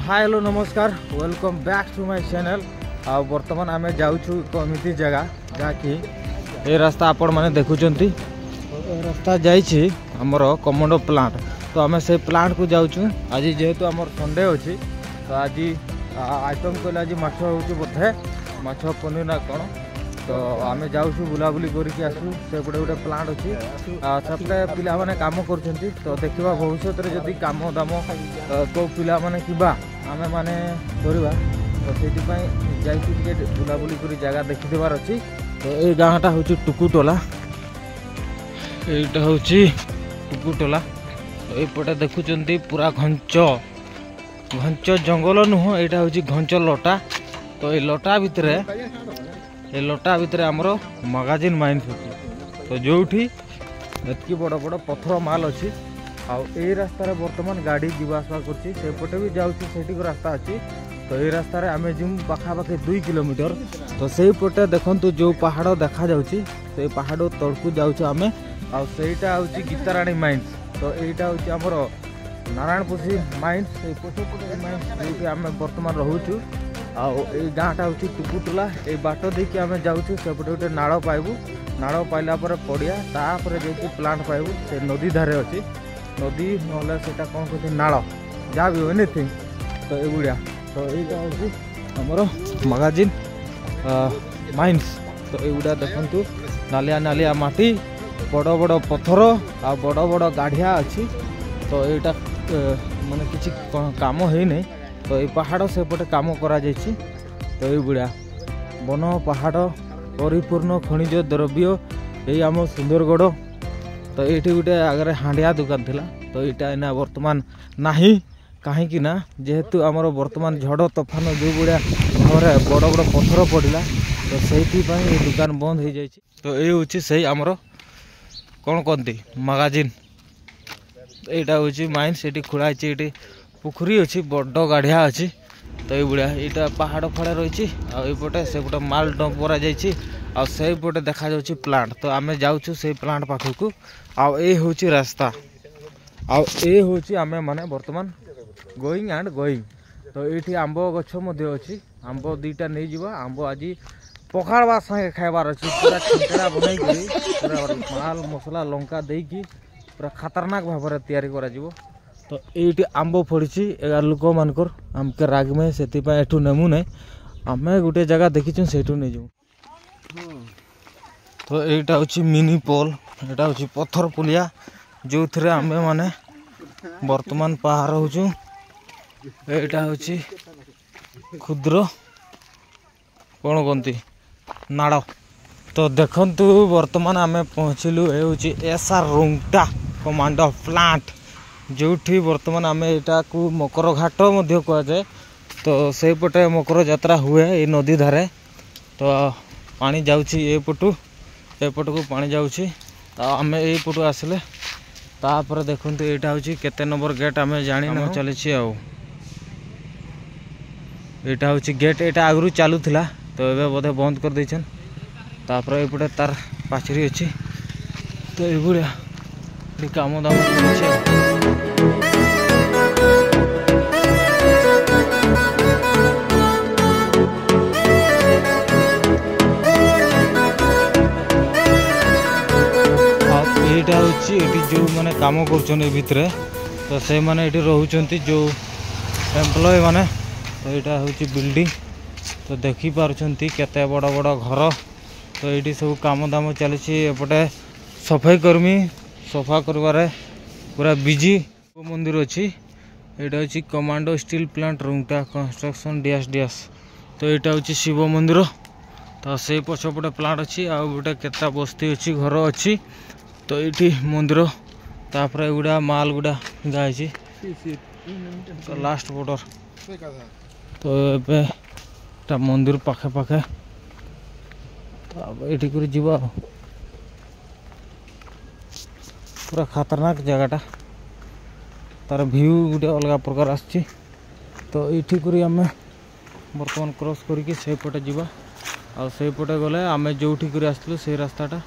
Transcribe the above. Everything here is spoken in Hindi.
हाय हेलो नमस्कार welcome back to my channel. आ बर्तमान आम जाऊँ कमिटी जगह जहाँकि ये रास्ता आपण मैंने देखुंट रास्ता जाइए आमर कमांडो प्लांट। तो आम से प्लांट को जाऊँ आज जेहेतु आमर संडे अच्छी तो आज आइटम कहले आज माछ हो बोधे माछ पनीर ना कौन। तो आम जाऊँ बुलाबुली करके आसू से गोटे गोटे प्लांट अच्छी से पिला माने काम कर। तो देखा भविष्य में जदि कम दाम तो पिला माने किबा आम मैंने करवा तो से बुलाबुली कर जगह देखिबार अच्छी। तो ये गाँटा हूँ टुकुटोला यहाँ हूँ टुकुटोला। तो यपटे देखुं पूरा घंच घंच जंगल नुह यहाँ हूँ घंच लटा। तो ये लटा भितर ये लटा भितर आमर मगाजिन माइंस अच्छी। तो जो एतकी बड़ बड़ पथर माल अच्छी आई रास्तार बर्तमान गाड़ी जावासवा करपटे भी जाऊँ रास्ता अच्छी। तो ये रास्तार आम जिम पाखापाखि 2 किलोमीटर। तो से पटे देखु जो पहाड़ देखा जाऊँगी तो ये पहाड़ तड़कू जाऊँ आम आईटा हूँ गीताराणी माइंस। तो यहाँ हूँ आमर नारायणपुसी माइंस पछपटे माइंस जो आम बर्तमान रोचु गाँटा हूँ टुकुटोला। ये बाट देखिए आम जाऊँ सेपटे गोटे नाड़ पाइबू नाड़ पाइला पड़िया तापर जाकि प्लांट पाइबू से नदी धारे अच्छी नदी ना से कौन कहते नाड़ जहाँ भी एनिथिंग। तो एगुड़िया तो यहाँ हूँ आमर मगाजिन माइंस। तो युवा देखु नालिया नालिया माटी बड़ बड़ पथर आ बड़ बड़ गाढ़िया अच्छी। तो यहाँ माने किसी काम है तो ये पहाड़ सेपटे काम करा जाइछि। तो ये बुढ़िया वन पहाड़ परिपूर्ण खनिज द्रव्य यही आम सुंदरगढ़। तो ये गोटे आगे हांडिया दुकान थिला तो यहाँ बर्तमान नाही कहीं ना जेहेतु आमर बर्तमान झड़ तोफान जो बुढ़िया भाव बड़ बड़ पथर पड़ा तो से दुकान बंद हो जाए। तो ये हूँ से आमर कौन कहती मगाजिन यहाँ हूँ माइंस ये खोलाई ये पुखरी अच्छी बड़ गाढ़िया अच्छी। तो ये बुढ़िया यहाँ पहाड़ फड़ा रही आईपटे से गोटे माल डंप करा पटे देखा जाऊँ प्लांट। तो आम जाऊँ से प्लांट पाखक आए हूँ रास्ता आए हूँ आम मैंने बर्तमान गोइंग एंड गोइंग। तो ये आंब गछ अच्छी आंब 2टा नहीं जावा आंब आज पखाड़वा संगे खाइबार अच्छी पूरा ठेकेरा बनई पूरा माल मसला लंका देकी पूरा खतरनाक भाव में तैयारी करा। तो ये आंब फड़ी 11 लोक मानकर आमके राग में से एठू नेमु ना आम गोटे जगह देखीचु से नहीं जाऊँ। तो यहाँ हूँ मिनी पोल यहाँ हूँ पत्थर पुलिया जो थे आम मैंने बर्तमान पार होचु। यहाँ हूँ क्षुद्र कौन कहती नाड़। तो देखंतु बर्तमान आम पहुँचलु ये हूँ एसआर रुंगटा कमांडो प्लांट जो बर्तमान आम यहाँ को मकर घाट कहुए। तो से पटे मकर यात्रा हुए ये नदी धारे। तो पानी जाऊँगी एपटू एपट को पानी जाऊँगी तो आम यपटू आसिले तापर देखु यहाँ हूँ केते नंबर गेट आम जानी ना चली यहाँ हूँ गेट यहाँ आगु चलूला तो ये बोधे बंद कर देछन। तापर एपटे तार पाचेरी अच्छी। तो ये काम दाम यहाँ हूँ जो मैंने काम कर भितर तो से मैंने ये रोचंती जो एम्प्लॉय माने। तो यहाँ हूँ बिल्डिंग तो देखिपार्टी केते बड़ बड़ घर। तो ये सब काम दाम चली एपटे सफाई कर्मी सफा कर पूरा बिजी। मंदिर अच्छी यहाँ हूँ commando steel plant Rungta construction dash dash. तो यहाँ हूँ शिव मंदिर। तो से पछपटे प्लांट अच्छी आ गोटे केता बस्ती अच्छी घर अच्छी। तो ये मंदिर तापर गुड़ा माल गुड़ा गाई तो लास्ट बॉर्डर। तो ये मंदिर पाखे पाखे तो ये कर जीवा पूरा खतरनाक जगहटा तार व्यू गोटे अलग प्रकार आसी। तो ये आम बर्तमान क्रॉस करके से पटे जीवा आ से पटे गले आम जो आसलु से रास्ताटा